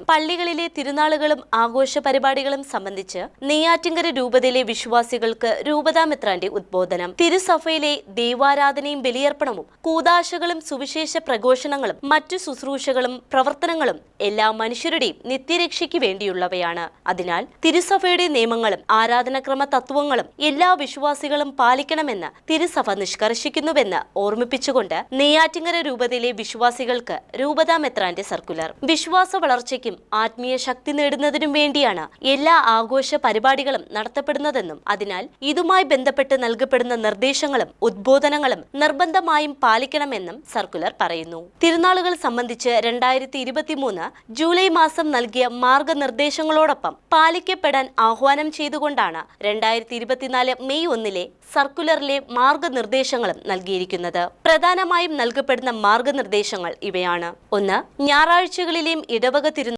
പള്ളികളിലെ തിരുനാളുകളും ആഘോഷ പരിപാടികളും സംബന്ധിച്ച് നെയ്യാറ്റിൻകര രൂപതയിലെ വിശ്വാസികൾക്ക് രൂപതാ മെത്രാന്റെ ഉദ്ബോധനം. തിരുസഭയിലെ ദൈവാരാധനയും ബലിയർപ്പണവും കൂദാശകളും സുവിശേഷ പ്രഘോഷണങ്ങളും മറ്റു ശുശ്രൂഷകളും പ്രവർത്തനങ്ങളും എല്ലാ മനുഷ്യരുടെയും നിത്യരക്ഷയ്ക്ക് വേണ്ടിയുള്ളവയാണ്. അതിനാൽ തിരുസഭയുടെ നിയമങ്ങളും ആരാധനാക്രമ തത്വങ്ങളും എല്ലാ വിശ്വാസികളും പാലിക്കണമെന്ന് തിരുസഭ നിഷ്കർഷിക്കുന്നുവെന്ന് ഓർമ്മിപ്പിച്ചുകൊണ്ട് നെയ്യാറ്റിൻകര രൂപതയിലെ വിശ്വാസികൾക്ക് രൂപതാ മെത്രാന്റെ സർക്കുലർ. വിശ്വാസ വളർച്ചയ്ക്കും ആത്മീയ ശക്തി നേടുന്നതിനും വേണ്ടിയാണ് എല്ലാ ആഘോഷ പരിപാടികളും നടത്തപ്പെടുന്നതെന്നും അതിനാൽ ഇതുമായി ബന്ധപ്പെട്ട് നൽകപ്പെടുന്ന നിർദ്ദേശങ്ങളും ഉദ്ബോധനങ്ങളും നിർബന്ധമായും പാലിക്കണമെന്നും സർക്കുലർ പറയുന്നു. തിരുനാളുകൾ സംബന്ധിച്ച് 2023 ജൂലൈ മാസം നൽകിയ മാർഗനിർദ്ദേശങ്ങളോടൊപ്പം പാലിക്കപ്പെടാൻ ആഹ്വാനം ചെയ്തുകൊണ്ടാണ് 2024 മെയ് 1 സർക്കുലറിലെ മാർഗനിർദ്ദേശങ്ങളും നൽകിയിരിക്കുന്നത്. പ്രധാനമായും നൽകപ്പെടുന്ന മാർഗനിർദ്ദേശങ്ങൾ ഇവയാണ്. 1. ഞായറാഴ്ചകളിലെയും ഇടവക